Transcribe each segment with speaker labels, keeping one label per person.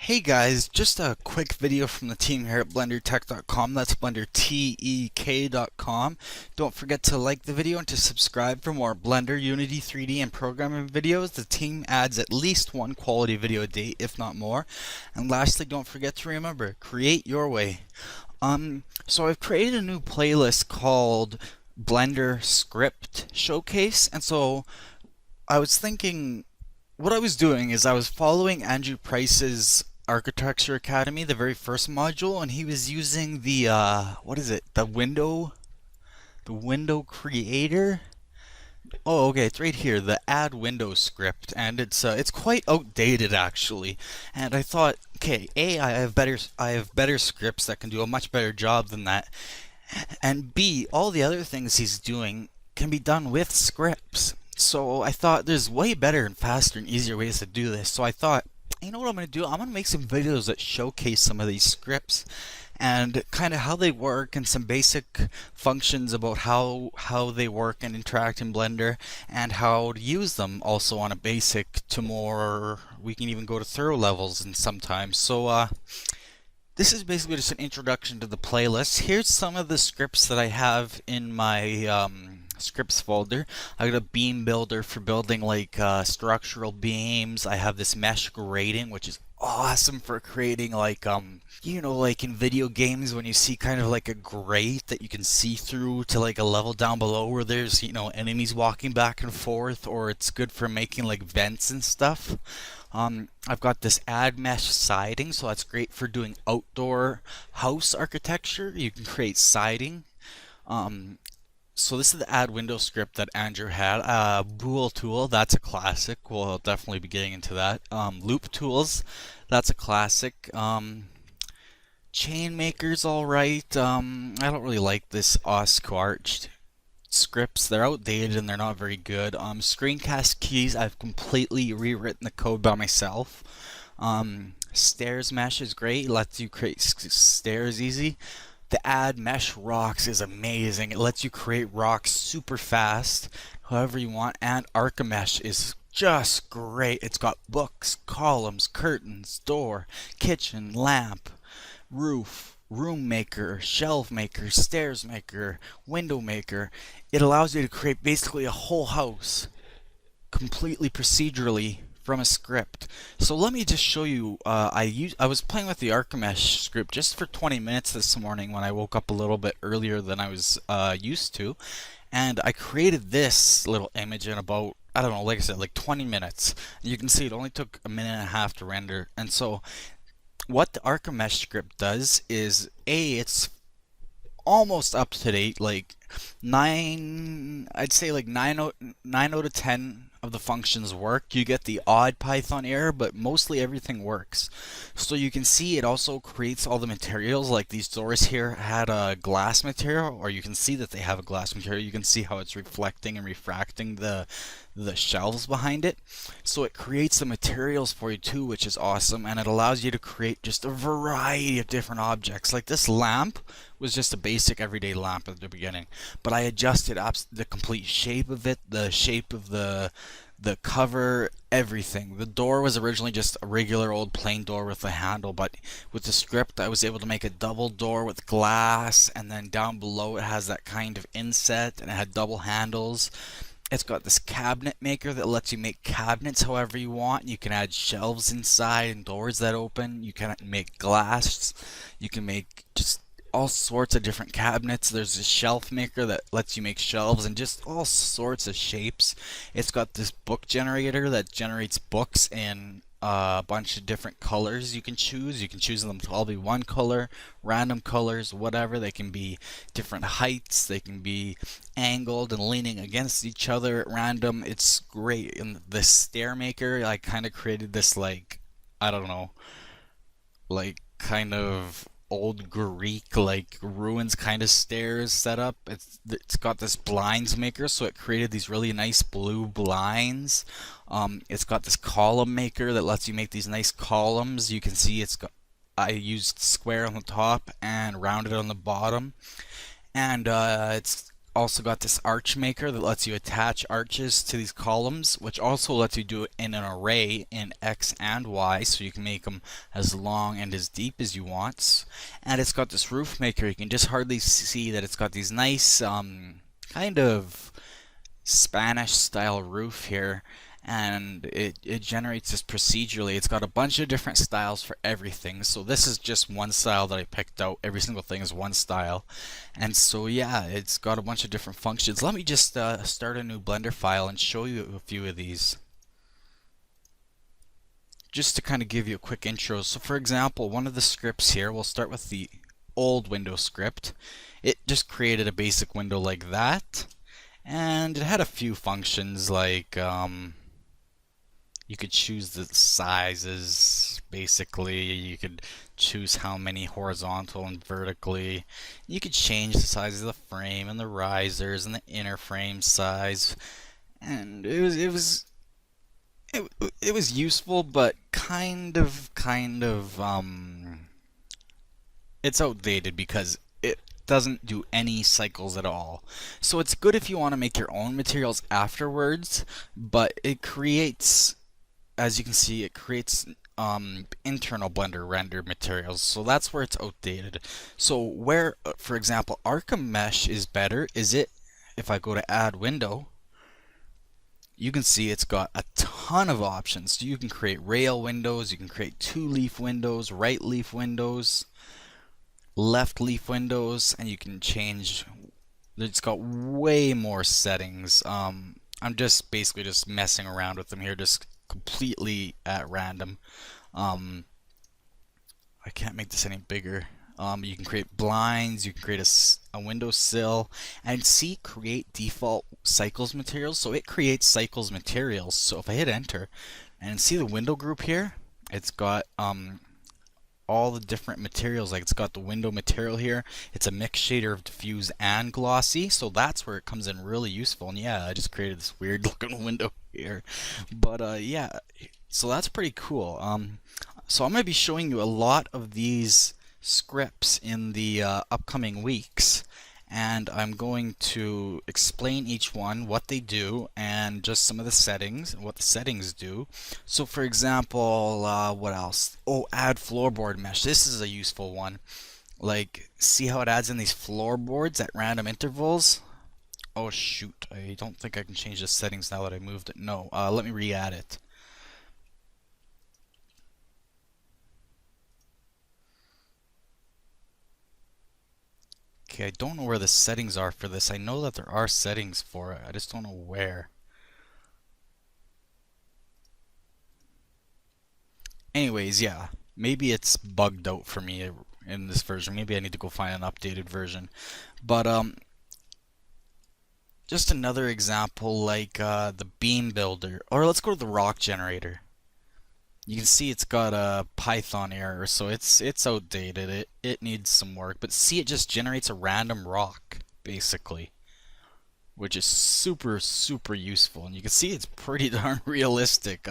Speaker 1: Hey guys, just a quick video from the team here at BlenderTech.com. That's BlenderTech.com. Don't forget to like the video and to subscribe for more Blender, Unity 3D, and programming videos. The team adds at least one quality video a day, if not more. And lastly, don't forget to remember, create your way. So I've created a new playlist called Blender Script Showcase, and so I was thinking what I was doing is I was following Andrew Price's Architecture Academy, the very first module, and he was using the what is it? The window creator. Oh, okay, it's right here, the add window script, and it's quite outdated actually. And I thought, okay, I have better scripts that can do a much better job than that, and B, all the other things he's doing can be done with scripts. So I thought there's way better and faster and easier ways to do this. So I thought, you know what I'm going to do? I'm going to make some videos that showcase some of these scripts and kind of how they work and some basic functions about how they work and interact in Blender and how to use them also on a basic to more, we can even go to thorough levels and sometimes. So this is basically just an introduction to the playlist. Here's some of the scripts that I have in my scripts folder. I got a beam builder for building like structural beams. I have this mesh grating, which is awesome for creating like like in video games when you see kind of like a grate that you can see through to like a level down below where there's enemies walking back and forth, or it's good for making like vents and stuff. I've got this add mesh siding, so that's great for doing outdoor house architecture. You can create siding. So this is the add window script that Andrew had. Bool tool, that's a classic. We'll definitely be getting into that. Loop tools, that's a classic. Chain maker's alright. I don't really like this Oscarched scripts. They're outdated and they're not very good. Screencast keys, I've completely rewritten the code by myself. Stairs mesh is great, it lets you create stairs easy. The add mesh rocks is amazing. It lets you create rocks super fast, however you want. And Archimesh is just great. It's got books, columns, curtains, door, kitchen, lamp, roof, room maker, shelf maker, stairs maker, window maker. It allows you to create basically a whole house completely procedurally from a script. So let me just show you. I was playing with the Archimesh script just for 20 minutes this morning when I woke up a little bit earlier than I was used to, and I created this little image in about, I don't know, like I said, like 20 minutes. You can see it only took a minute and a half to render. And so what the Archimesh script does is it's almost up to date, like I'd say like 9 out of 10 of the functions work. You get the odd Python error, but mostly everything works. So you can see it also creates all the materials, like these doors here had a glass material, or you can see that they have a glass material. You can see how it's reflecting and refracting the shelves behind it. So it creates the materials for you too, which is awesome, and it allows you to create just a variety of different objects. Like this lamp was just a basic everyday lamp at the beginning, but I adjusted the complete shape of it, the shape of the cover, everything. The door was originally just a regular old plain door with a handle, but with the script I was able to make a double door with glass, and then down below it has that kind of inset, and it had double handles. It's got this cabinet maker that lets you make cabinets however you want. You can add shelves inside and doors that open. You can make glass. You can make just all sorts of different cabinets. There's a shelf maker that lets you make shelves and just all sorts of shapes. It's got this book generator that generates books in a bunch of different colors you can choose. You can choose them to all be one color, random colors, whatever. They can be different heights. They can be angled and leaning against each other at random. It's great. And the stair maker, I kind of created this, like, I don't know, like kind of old Greek like ruins kind of stairs setup. It's got this blinds maker, so it created these really nice blue blinds. It's got this column maker that lets you make these nice columns. You can see I used square on the top and rounded on the bottom, and it's also got this arch maker that lets you attach arches to these columns, which also lets you do it in an array in X and Y, so you can make them as long and as deep as you want. And it's got this roof maker. You can just hardly see that it's got these nice kind of Spanish style roof here, and it generates this procedurally. It's got a bunch of different styles for everything, so this is just one style that I picked out. Every single thing is one style, and so yeah, it's got a bunch of different functions. Let me just start a new Blender file and show you a few of these, just to kind of give you a quick intro. So for example, one of the scripts here, we'll start with the old window script. It just created a basic window like that, and it had a few functions like you could choose the sizes. Basically, you could choose how many horizontal and vertically. You could change the size of the frame and the risers and the inner frame size, and it was useful, but it's outdated because it doesn't do any cycles at all. So it's good if you want to make your own materials afterwards, but it creates, as you can see, it creates internal Blender render materials. So that's where it's outdated. So where, for example, Arkham Mesh is better, is it, if I go to add window, you can see it's got a ton of options. So you can create rail windows, you can create two leaf windows, right leaf windows, left leaf windows, and you can change. It's got way more settings. I'm just basically just messing around with them here, just completely at random. I can't make this any bigger. You can create blinds, you can create a windowsill, and see create default cycles materials. So it creates cycles materials. So if I hit enter and see the window group here, it's got all the different materials. Like it's got the window material here. It's a mixed shader of diffuse and glossy, so that's where it comes in really useful. And yeah, I just created this weird looking window here, but yeah, so that's pretty cool. So I'm going to be showing you a lot of these scripts in the upcoming weeks, and I'm going to explain each one, what they do, and just some of the settings, and what the settings do. So for example, what else? Oh, add floorboard mesh. This is a useful one. Like, see how it adds in these floorboards at random intervals? Oh shoot, I don't think I can change the settings now that I moved it. No, let me re-add it. Okay, I don't know where the settings are for this. I know that there are settings for it. I just don't know where. Anyways, yeah. Maybe it's bugged out for me in this version. Maybe I need to go find an updated version. But just another example like the beam builder. Or let's go to the rock generator. You can see it's got a Python error, so it's outdated. It needs some work. But see, it just generates a random rock, basically, which is super useful. And you can see it's pretty darn realistic.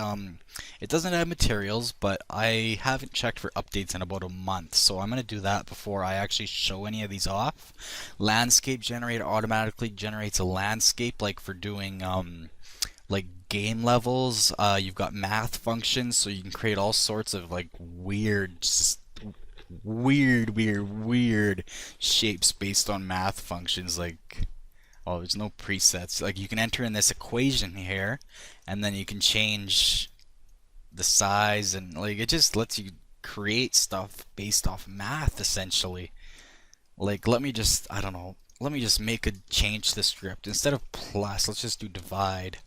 Speaker 1: It doesn't have materials, but I haven't checked for updates in about a month, so I'm gonna do that before I actually show any of these off. Landscape generator automatically generates a landscape, like for doing like game levels. You've got math functions, so you can create all sorts of like weird shapes based on math functions. Like, oh, there's no presets. Like, you can enter in this equation here, and then you can change the size, and like it just lets you create stuff based off math essentially. Like, let me just, I don't know, let me just make a change to the script. Instead of plus, let's just do divide.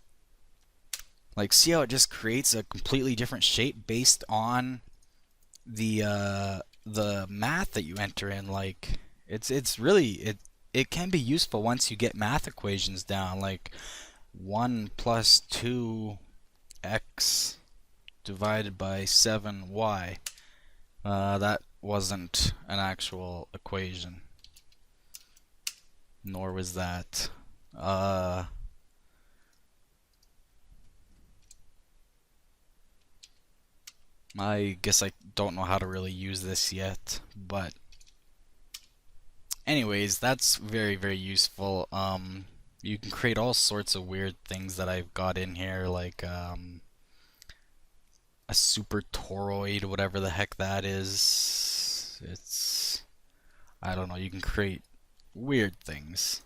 Speaker 1: Like, see how it just creates a completely different shape based on the math that you enter in. Like, it's really it can be useful once you get math equations down, like 1 plus 2x divided by 7y. That wasn't an actual equation, nor was that I guess I don't know how to really use this yet, but Anyways, that's very, very useful. You can create all sorts of weird things that I've got in here, like a super toroid, whatever the heck that is. It's, I don't know, you can create weird things.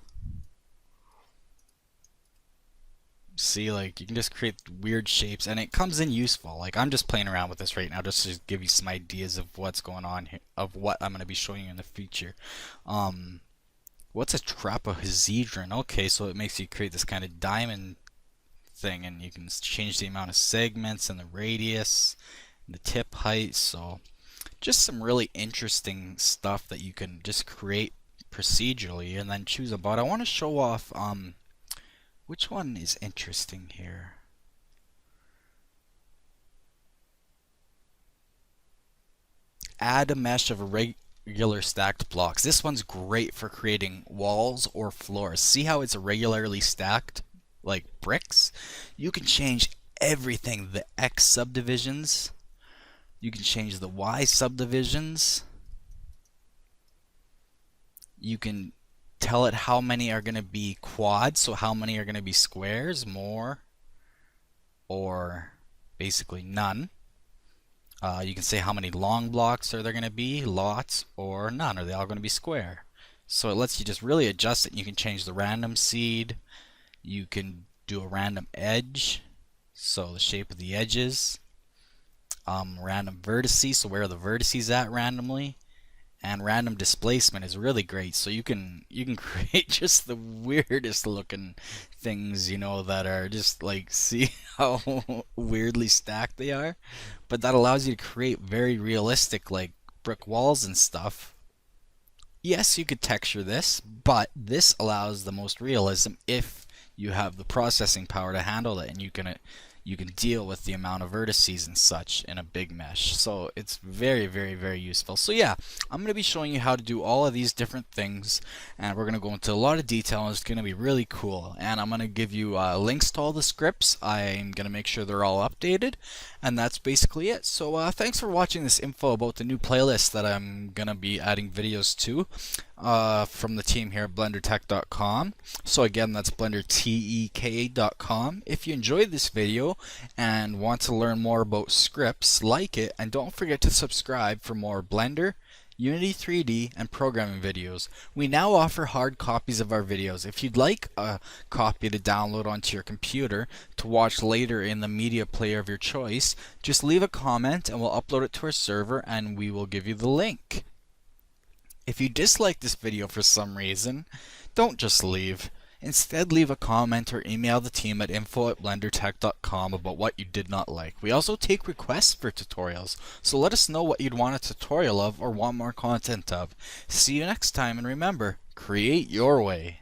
Speaker 1: See, like, you can just create weird shapes, and it comes in useful. Like, I'm just playing around with this right now just to give you some ideas of what's going on here, of what I'm going to be showing you in the future. Um, what's a trapezohedron? Okay, so it makes you create this kind of diamond thing, and you can change the amount of segments and the radius, and the tip height. So, just some really interesting stuff that you can just create procedurally and then choose a bot. I want to show off which one is interesting here. Add a mesh of irregular stacked blocks. This one's great for creating walls or floors. See how it's irregularly stacked like bricks? You can change everything. The X subdivisions. You can change the Y subdivisions. You can tell it how many are going to be quads, so how many are going to be squares, more, or basically none. You can say how many long blocks are there going to be, lots, or none. Are they all going to be square? So it lets you just really adjust it. You can change the random seed. You can do a random edge, so the shape of the edges. Random vertices, so where are the vertices at randomly? And random displacement is really great. So you can create just the weirdest looking things, you know, that are just like, see how weirdly stacked they are. But that allows you to create very realistic like brick walls and stuff. Yes, you could texture this, but this allows the most realism if you have the processing power to handle it, and you can deal with the amount of vertices and such in a big mesh. So it's very, very, very useful. So yeah, I'm going to be showing you how to do all of these different things, and we're going to go into a lot of detail, and it's going to be really cool. And I'm going to give you links to all the scripts. I'm going to make sure they're all updated, and that's basically it. So thanks for watching this info about the new playlist that I'm going to be adding videos to. From the team here at blendertech.com. So again, that's blendertek.com. If you enjoyed this video and want to learn more about scripts, like it, and don't forget to subscribe for more Blender, Unity 3D, and programming videos. We now offer hard copies of our videos. If you'd like a copy to download onto your computer to watch later in the media player of your choice, just leave a comment and we'll upload it to our server and we will give you the link. If you dislike this video for some reason, don't just leave. Instead, leave a comment or email the team at info@blendertech.com about what you did not like. We also take requests for tutorials, so let us know what you'd want a tutorial of or want more content of. See you next time, and remember, create your way.